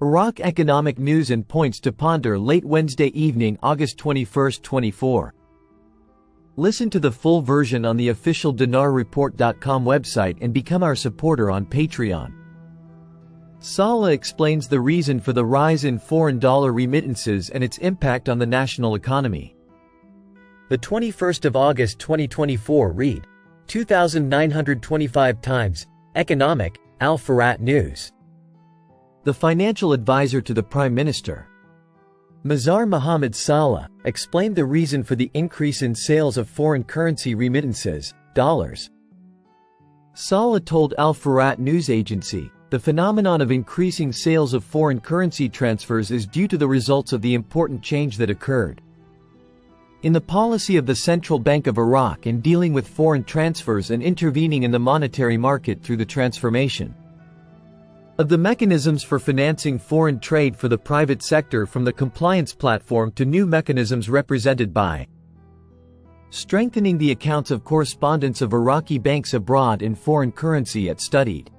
Iraq economic news and points to ponder late Wednesday evening, August 21, 24. Listen to the full version on the official dinarreport.com website and become our supporter on Patreon. Saleh explains the reason for the rise in foreign dollar remittances and its impact on the national economy. The 21st of August 2024 read 2,925 times, Economic, Al-Farat News. The financial advisor to the Prime Minister, Mazhar Mohammed Saleh, explained the reason for the increase in sales of foreign currency remittances, dollars. Saleh told Al-Farat news agency, the phenomenon of increasing sales of foreign currency transfers is due to the results of the important change that occurred in the policy of the Central Bank of Iraq in dealing with foreign transfers and intervening in the monetary market through the transformation of the mechanisms for financing foreign trade for the private sector from the compliance platform to new mechanisms represented by strengthening the accounts of correspondents of Iraqi banks abroad in foreign currency at studied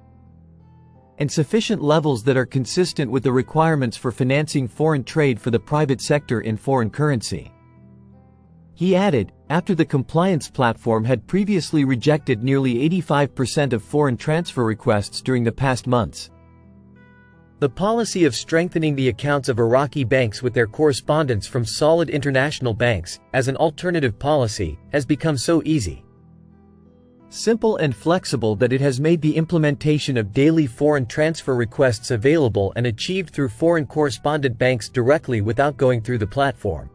and sufficient levels that are consistent with the requirements for financing foreign trade for the private sector in foreign currency. He added, after the compliance platform had previously rejected nearly 85% of foreign transfer requests during the past months, the policy of strengthening the accounts of Iraqi banks with their correspondents from solid international banks, as an alternative policy, has become so easy, simple and flexible that it has made the implementation of daily foreign transfer requests available and achieved through foreign correspondent banks directly without going through the platform,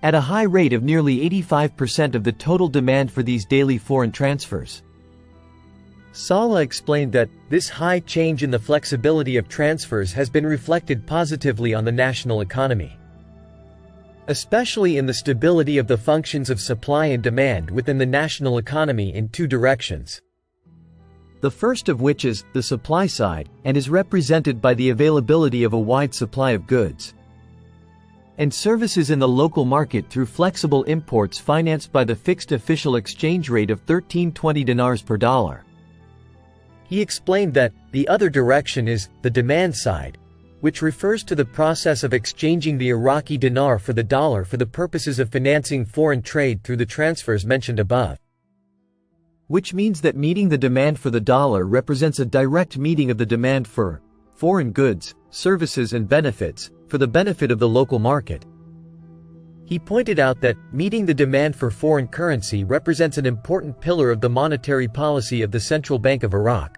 at a high rate of nearly 85% of the total demand for these daily foreign transfers. Saleh explained that this high change in the flexibility of transfers has been reflected positively on the national economy, especially in the stability of the functions of supply and demand within the national economy in two directions. The first of which is the supply side, and is represented by the availability of a wide supply of goods and services in the local market through flexible imports financed by the fixed official exchange rate of 1320 dinars per dollar. He explained that the other direction is the demand side, which refers to the process of exchanging the Iraqi dinar for the dollar for the purposes of financing foreign trade through the transfers mentioned above. Which means that meeting the demand for the dollar represents a direct meeting of the demand for foreign goods, services and benefits, for the benefit of the local market. He pointed out that meeting the demand for foreign currency represents an important pillar of the monetary policy of the Central Bank of Iraq,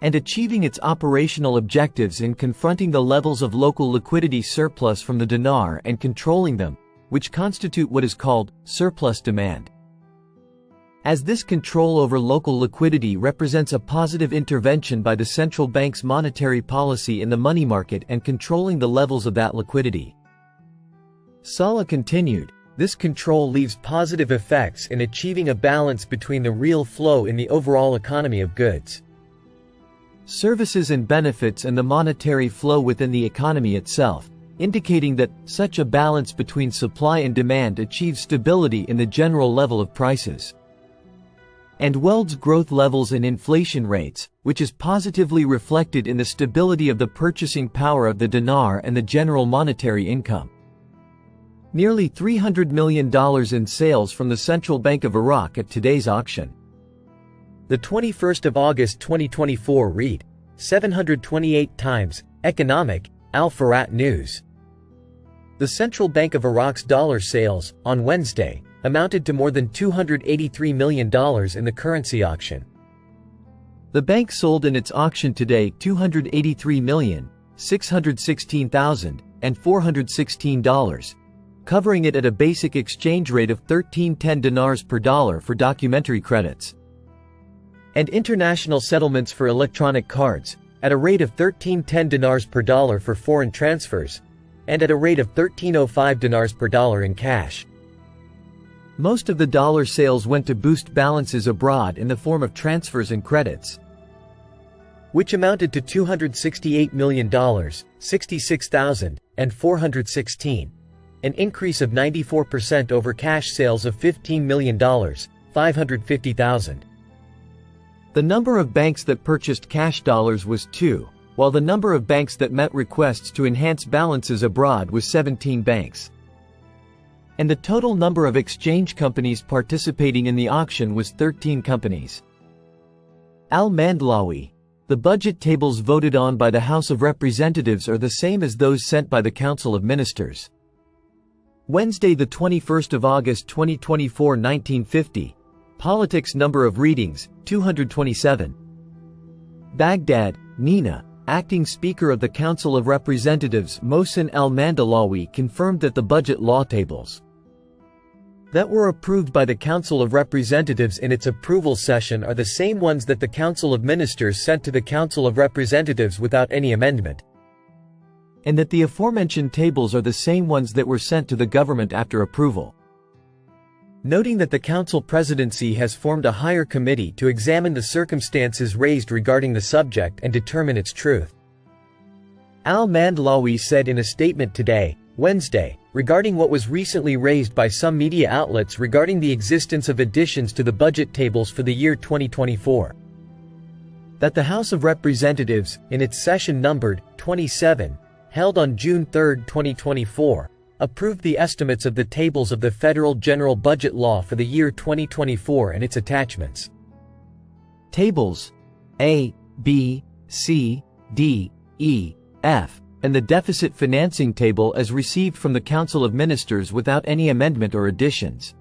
and achieving its operational objectives in confronting the levels of local liquidity surplus from the dinar and controlling them, which constitute what is called surplus demand. As this control over local liquidity represents a positive intervention by the central bank's monetary policy in the money market and controlling the levels of that liquidity. Saleh continued, this control leaves positive effects in achieving a balance between the real flow in the overall economy of goods, services and benefits and the monetary flow within the economy itself, indicating that such a balance between supply and demand achieves stability in the general level of prices and welds growth levels and inflation rates, which is positively reflected in the stability of the purchasing power of the dinar and the general monetary income. Nearly $300 million in sales from the Central Bank of Iraq at today's auction. The 21st of August 2024 read 728 times, Economic, Al-Farat News. The Central Bank of Iraq's dollar sales, on Wednesday, amounted to more than $283 million in the currency auction. The bank sold in its auction today $283,616,416, covering it at a basic exchange rate of 1310 dinars per dollar for documentary credits and international settlements for electronic cards, at a rate of 1310 dinars per dollar for foreign transfers, and at a rate of 1305 dinars per dollar in cash. Most of the dollar sales went to boost balances abroad in the form of transfers and credits, which amounted to $268 million, 66,416, an increase of 94% over cash sales of $15 million, 550,000. The number of banks that purchased cash dollars was 2, while the number of banks that met requests to enhance balances abroad was 17 banks. And the total number of exchange companies participating in the auction was 13 companies. Al-Mandlawi: the budget tables voted on by the House of Representatives are the same as those sent by the Council of Ministers. Wednesday, the 21st of August 2024, 1950. Politics. Number of readings, 227. Baghdad, Nina. Acting Speaker of the Council of Representatives Mohsen Al-Mandlawi confirmed that the budget law tables that were approved by the Council of Representatives in its approval session are the same ones that the Council of Ministers sent to the Council of Representatives without any amendment, and that the aforementioned tables are the same ones that were sent to the government after approval. Noting that the Council Presidency has formed a higher committee to examine the circumstances raised regarding the subject and determine its truth. Al-Mandlawi said in a statement today, Wednesday, regarding what was recently raised by some media outlets regarding the existence of additions to the budget tables for the year 2024, that the House of Representatives, in its session numbered 27, held on June 3, 2024, approved the estimates of the tables of the Federal General Budget Law for the year 2024 and its attachments. Tables A, B, C, D, E, F, and the Deficit Financing Table as received from the Council of Ministers without any amendment or additions,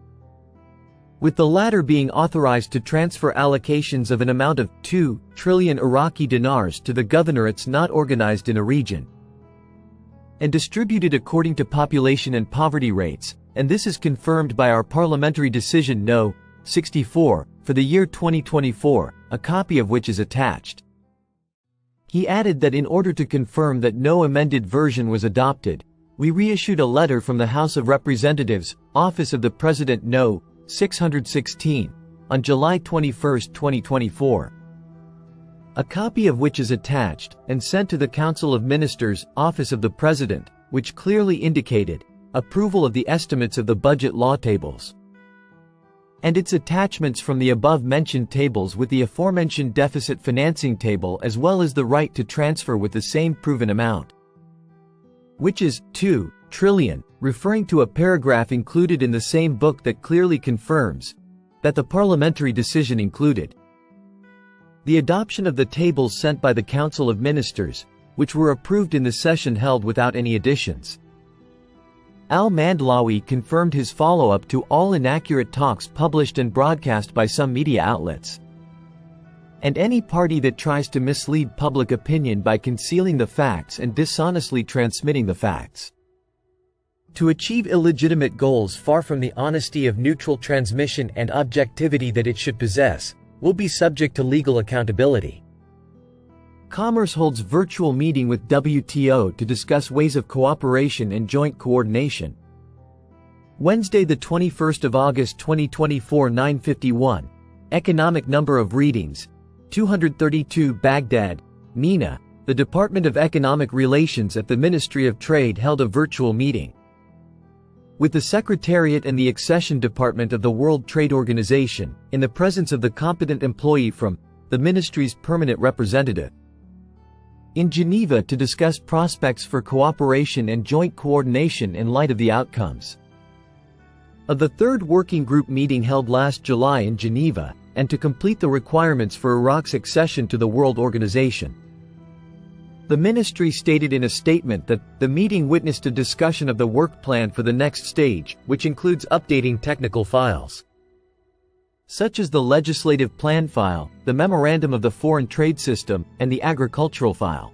with the latter being authorized to transfer allocations of an amount of 2 trillion Iraqi dinars to the governorates not organized in a region, and distributed according to population and poverty rates, and this is confirmed by our Parliamentary Decision No. 64, for the year 2024, a copy of which is attached. He added that in order to confirm that no amended version was adopted, we reissued a letter from the House of Representatives, Office of the President No. 616, on July 21, 2024. A copy of which is attached and sent to the Council of Ministers, Office of the President, which clearly indicated approval of the estimates of the budget law tables and its attachments from the above-mentioned tables with the aforementioned deficit financing table, as well as the right to transfer with the same proven amount, which is 2 trillion, referring to a paragraph included in the same book that clearly confirms that the parliamentary decision included the adoption of the tables sent by the Council of Ministers, which were approved in the session held without any additions. Al-Mandlawi confirmed his follow-up to all inaccurate talks published and broadcast by some media outlets, and any party that tries to mislead public opinion by concealing the facts and dishonestly transmitting the facts to achieve illegitimate goals far from the honesty of neutral transmission and objectivity that it should possess, will be subject to legal accountability. Commerce holds virtual meeting with WTO to discuss ways of cooperation and joint coordination. Wednesday, the 21st of August 2024, 9:51. Economic number of readings, 232. Baghdad, Nina. The Department of Economic Relations at the Ministry of Trade held a virtual meeting with the Secretariat and the Accession Department of the World Trade Organization, in the presence of the competent employee from the Ministry's permanent representative in Geneva to discuss prospects for cooperation and joint coordination in light of the outcomes of the third working group meeting held last July in Geneva, and to complete the requirements for Iraq's accession to the World Organization. The ministry stated in a statement that the meeting witnessed a discussion of the work plan for the next stage, which includes updating technical files such as the legislative plan file, the memorandum of the foreign trade system, and the agricultural file,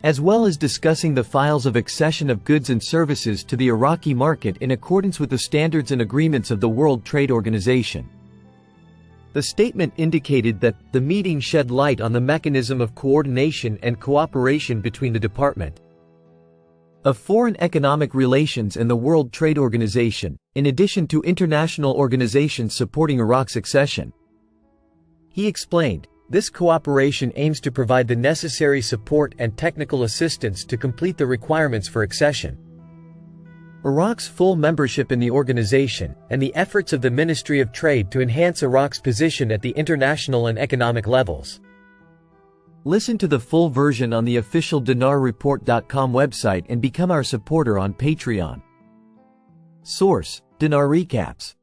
as well as discussing the files of accession of goods and services to the Iraqi market in accordance with the standards and agreements of the World Trade Organization. The statement indicated that the meeting shed light on the mechanism of coordination and cooperation between the Department of Foreign Economic Relations and the World Trade Organization, in addition to international organizations supporting Iraq's accession. He explained, this cooperation aims to provide the necessary support and technical assistance to complete the requirements for accession, Iraq's full membership in the organization, and the efforts of the Ministry of Trade to enhance Iraq's position at the international and economic levels. Listen to the full version on the official dinarreport.com website and become our supporter on Patreon. Source: Dinar Recaps.